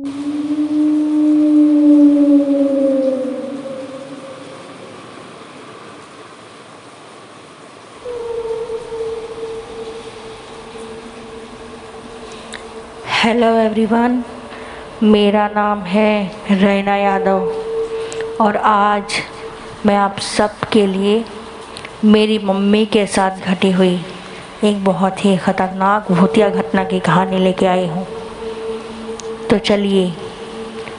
Hello everyone, मेरा नाम है रैना यादव और आज मैं आप सब के लिए मेरी मम्मी के साथ घटी हुई एक बहुत ही ख़तरनाक भूतिया घटना की कहानी लेके आई हूँ। तो चलिए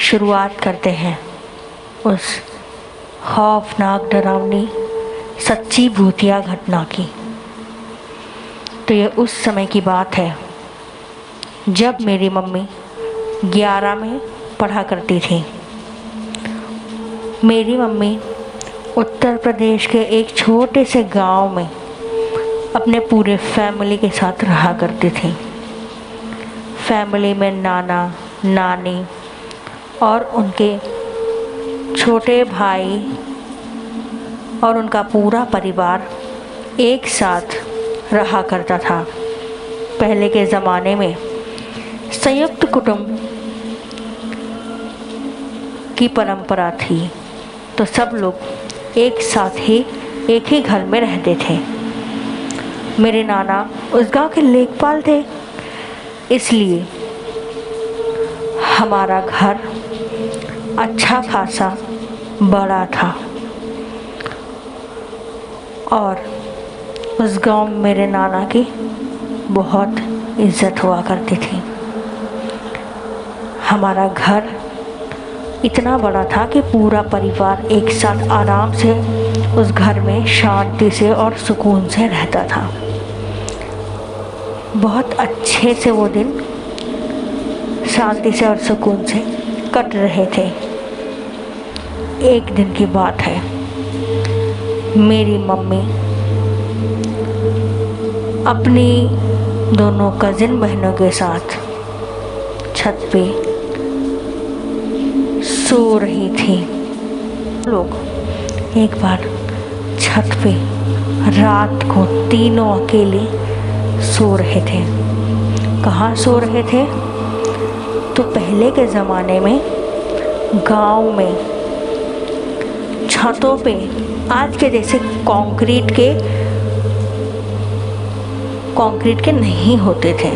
शुरुआत करते हैं उस खौफनाक डरावनी सच्ची भूतिया घटना की। तो ये उस समय की बात है जब मेरी मम्मी 11 में पढ़ा करती थी। मेरी मम्मी उत्तर प्रदेश के एक छोटे से गांव में अपने पूरे फैमिली के साथ रहा करती थी। फैमिली में नाना नानी और उनके छोटे भाई और उनका पूरा परिवार एक साथ रहा करता था। पहले के ज़माने में संयुक्त कुटुंब की परंपरा थी, तो सब लोग एक साथ ही एक ही घर में रहते थे। मेरे नाना उस गांव के लेखपाल थे, इसलिए हमारा घर अच्छा खासा बड़ा था और उस गांव में मेरे नाना की बहुत इज्जत हुआ करती थी। हमारा घर इतना बड़ा था कि पूरा परिवार एक साथ आराम से उस घर में शांति से और सुकून से रहता था। बहुत अच्छे से वो दिन शांति से और सुकून से कट रहे थे। एक दिन की बात है, मेरी मम्मी अपनी दोनों कज़िन बहनों के साथ छत पे सो रही थी। लोग एक बार छत पे रात को तीनों अकेले सो रहे थे। कहाँ सो रहे थे? तो पहले के ज़माने में गांव में छतों पे आज के जैसे कंक्रीट के नहीं होते थे।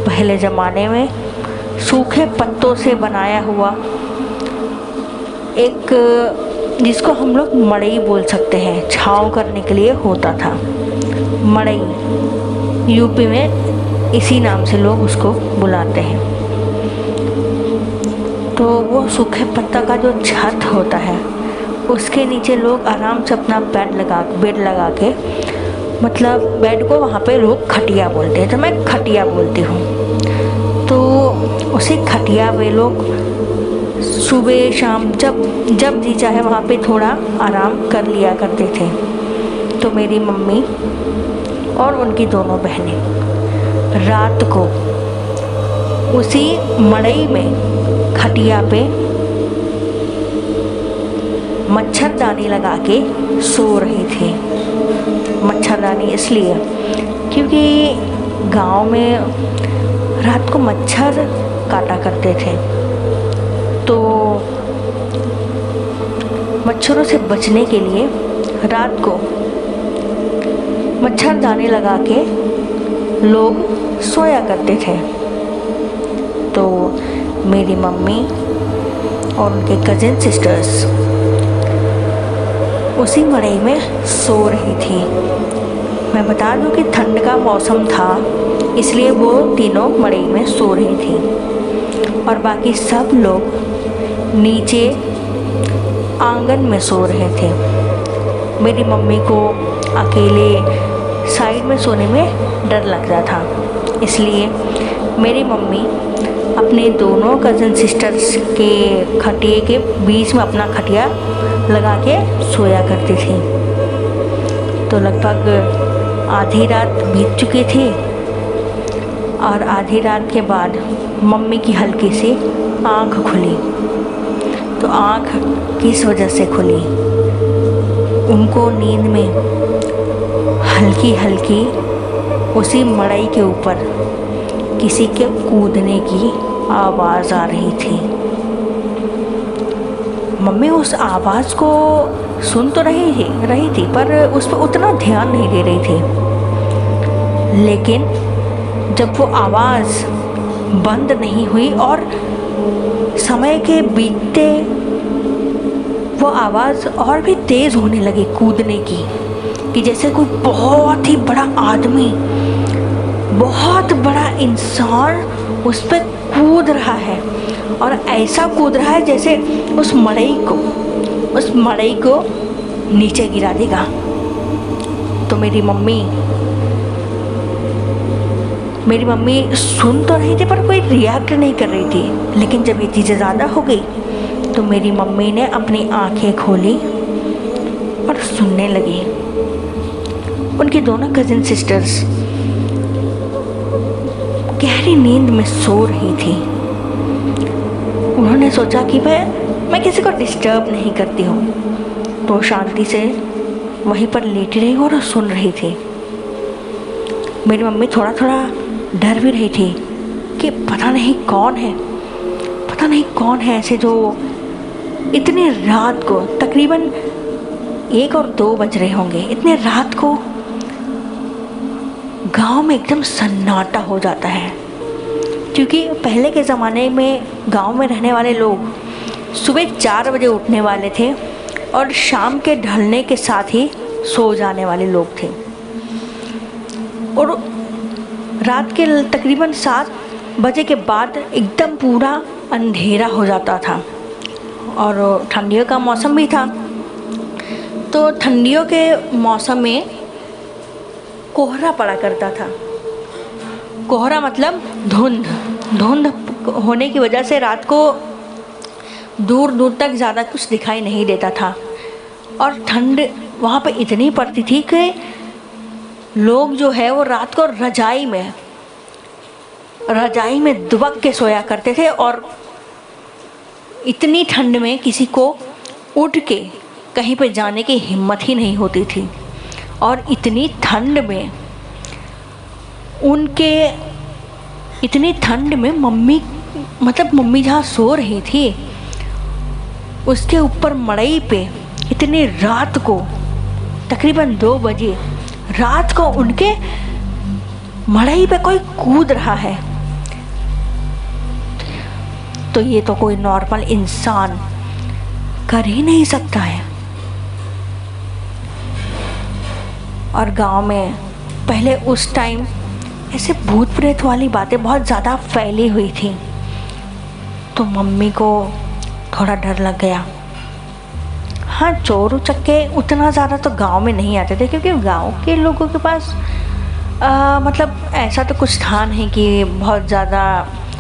पहले ज़माने में सूखे पत्तों से बनाया हुआ एक, जिसको हम लोग मड़ई बोल सकते हैं, छाँव करने के लिए होता था। मड़ई यूपी में इसी नाम से लोग उसको बुलाते हैं। तो वो सूखे पत्ता का जो छत होता है उसके नीचे लोग आराम से अपना बेड लगा के, मतलब बेड को वहाँ पे लोग खटिया बोलते हैं, तो मैं खटिया बोलती हूँ। तो उसी खटिया पे लोग सुबह शाम जब जी चाहे वहाँ पे थोड़ा आराम कर लिया करते थे। तो मेरी मम्मी और उनकी दोनों बहनें रात को उसी मड़ई में खटिया पे मच्छरदानी लगा के सो रही थी। मच्छरदानी इसलिए क्योंकि गांव में रात को मच्छर काटा करते थे, तो मच्छरों से बचने के लिए रात को मच्छरदानी लगा के लोग सोया करते थे। तो मेरी मम्मी और उनके कज़िन सिस्टर्स उसी मड़ई में सो रही थी। मैं बता दूं कि ठंड का मौसम था, इसलिए वो तीनों मड़ई में सो रही थी और बाकी सब लोग नीचे आंगन में सो रहे थे। मेरी मम्मी को अकेले साइड में सोने में डर लगता था, इसलिए मेरी मम्मी अपने दोनों कज़न सिस्टर्स के खटिए के बीच में अपना खटिया लगा के सोया करती थी। तो लगभग आधी रात बीत चुकी थी और आधी रात के बाद मम्मी की हल्की सी आँख खुली। तो आँख किस वजह से खुली? उनको नींद में हल्की हल्की उसी मड़ई के ऊपर किसी के कूदने की आवाज़ आ रही थी। मम्मी उस आवाज़ को सुन तो रही थी पर उस पर उतना ध्यान नहीं दे रही थी। लेकिन जब वो आवाज़ बंद नहीं हुई और समय के बीतते वो आवाज़ और भी तेज़ होने लगी कूदने की, कि जैसे कोई बहुत ही बड़ा आदमी, बहुत बड़ा इंसान उस पर कूद रहा है। और ऐसा कूद रहा है जैसे उस मड़ई को नीचे गिरा देगा। तो मेरी मम्मी सुन तो रही थी पर कोई रिएक्ट नहीं कर रही थी। लेकिन जब ये चीज़ें ज़्यादा हो गई तो मेरी मम्मी ने अपनी आंखें खोली और सुनने लगी। उनकी दोनों कज़िन सिस्टर्स गहरी नींद में सो रही थी। उन्होंने सोचा कि मैं किसी को डिस्टर्ब नहीं करती हूँ, तो शांति से वहीं पर लेटी रही और सुन रही थी। मेरी मम्मी थोड़ा थोड़ा डर भी रही थी कि पता नहीं कौन है ऐसे जो इतनी रात को, तकरीबन 1 और 2 बज रहे होंगे, इतने रात को गांव में एकदम सन्नाटा हो जाता है। क्योंकि पहले के ज़माने में गांव में रहने वाले लोग सुबह 4 बजे उठने वाले थे और शाम के ढलने के साथ ही सो जाने वाले लोग थे। और रात के तकरीबन 7 बजे के बाद एकदम पूरा अंधेरा हो जाता था। और ठंडियों का मौसम भी था, तो ठंडियों के मौसम में कोहरा पड़ा करता था। कोहरा मतलब धुंध होने की वजह से रात को दूर दूर तक ज़्यादा कुछ दिखाई नहीं देता था। और ठंड वहाँ पे इतनी पड़ती थी कि लोग जो है वो रात को रजाई में दुबक के सोया करते थे। और इतनी ठंड में किसी को उठ के कहीं पे जाने की हिम्मत ही नहीं होती थी। और इतनी ठंड में मम्मी जहाँ सो रही थी उसके ऊपर मड़ई पे इतनी रात को तकरीबन 2 बजे रात को उनके मड़ई पे कोई कूद रहा है। तो ये तो कोई नॉर्मल इंसान कर ही नहीं सकता है। और गांव में पहले उस टाइम ऐसे भूत प्रेत वाली बातें बहुत ज़्यादा फैली हुई थी। तो मम्मी को थोड़ा डर लग गया। हाँ, चोर उचक्के उतना ज़्यादा तो गांव में नहीं आते थे, क्योंकि गांव के लोगों के पास मतलब ऐसा तो कुछ था नहीं कि बहुत ज़्यादा,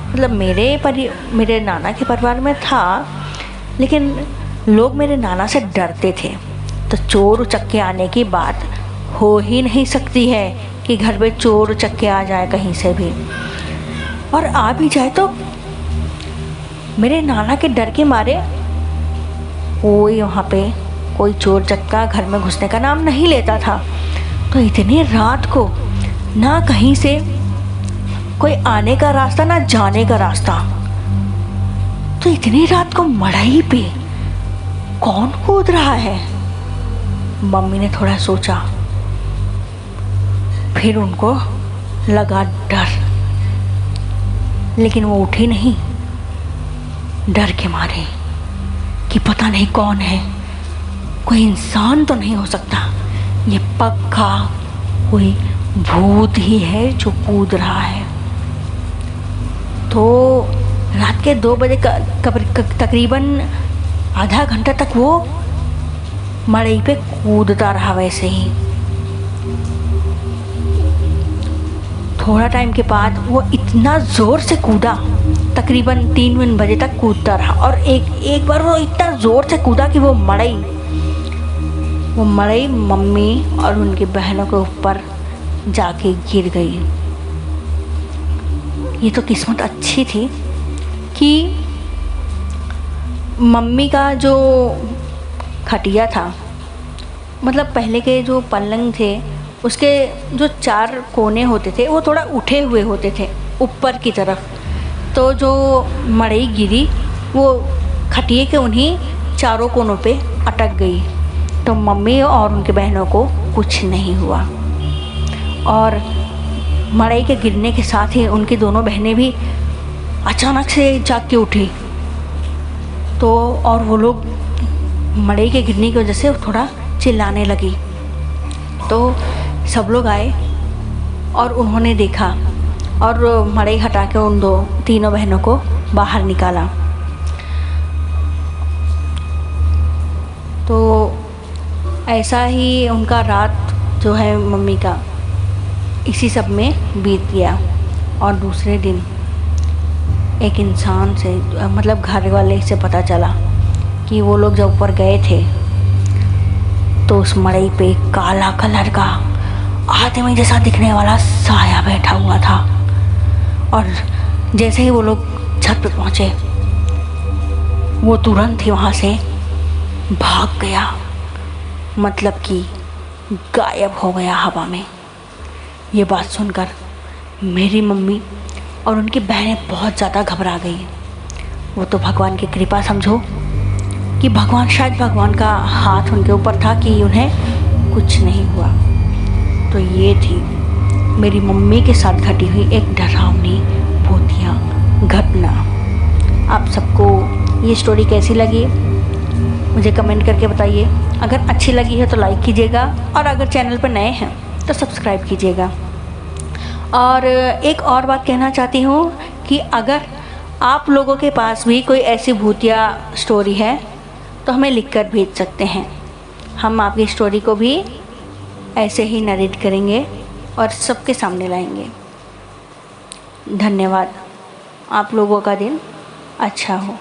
मतलब मेरे नाना के परिवार में था, लेकिन लोग मेरे नाना से डरते थे। तो चोर उचक्के आने की बात हो ही नहीं सकती है कि घर में चोर उचक्के आ जाए कहीं से भी। और आ भी जाए तो मेरे नाना के डर के मारे कोई वहाँ पे कोई चोर चक्का घर में घुसने का नाम नहीं लेता था। तो इतनी रात को ना कहीं से कोई आने का रास्ता ना जाने का रास्ता, तो इतनी रात को मड़ई पे कौन कूद रहा है। मम्मी ने थोड़ा सोचा, फिर उनको लगा डर, लेकिन वो उठी नहीं डर के मारे कि पता नहीं कौन है, कोई इंसान तो नहीं हो सकता, ये पक्का कोई भूत ही है जो कूद रहा है। तो रात के 2 बजे तकरीबन आधा घंटा तक वो मड़ई पे कूदता रहा वैसे ही। थोड़ा टाइम के बाद वो इतना ज़ोर से कूदा, तकरीबन 3 बजे तक कूदता रहा। और एक बार वो इतना ज़ोर से कूदा कि वो मड़ई मम्मी और उनकी बहनों के ऊपर जाके गिर गई। ये तो किस्मत अच्छी थी कि मम्मी का जो खटिया था, मतलब पहले के जो पलंग थे उसके जो 4 कोने होते थे वो थोड़ा उठे हुए होते थे ऊपर की तरफ, तो जो मड़ई गिरी वो खटिए के उन्हीं चारों कोनों पे अटक गई। तो मम्मी और उनके बहनों को कुछ नहीं हुआ, और मड़ई के गिरने के साथ ही उनकी दोनों बहनें भी अचानक से जाग के उठी। तो और वो लोग मड़ई के गिरने की वजह से थोड़ा चिल्लाने लगी। तो सब लोग आए और उन्होंने देखा और मड़ई हटा के उन तीनों बहनों को बाहर निकाला। तो ऐसा ही उनका रात जो है मम्मी का इसी सब में बीत गया। और दूसरे दिन एक इंसान से मतलब घर वाले से पता चला कि वो लोग जब ऊपर गए थे तो उस मड़ई पे काला कलर का आदमी जैसा दिखने वाला साया बैठा हुआ था। और जैसे ही वो लोग छत पे पहुँचे वो तुरंत ही वहाँ से भाग गया, मतलब कि गायब हो गया हवा में। ये बात सुनकर मेरी मम्मी और उनकी बहनें बहुत ज़्यादा घबरा गई। वो तो भगवान की कृपा समझो कि शायद भगवान का हाथ उनके ऊपर था कि उन्हें कुछ नहीं हुआ। तो ये थी मेरी मम्मी के साथ घटी हुई एक डरावनी भूतिया घटना। आप सबको ये स्टोरी कैसी लगी मुझे कमेंट करके बताइए। अगर अच्छी लगी है तो लाइक कीजिएगा, और अगर चैनल पर नए हैं तो सब्सक्राइब कीजिएगा। और एक और बात कहना चाहती हूँ कि अगर आप लोगों के पास भी कोई ऐसी भूतिया स्टोरी है तो हमें लिखकर भेज सकते हैं। हम आपकी स्टोरी को भी ऐसे ही नरेट करेंगे और सबके सामने लाएंगे। धन्यवाद। आप लोगों का दिन अच्छा हो।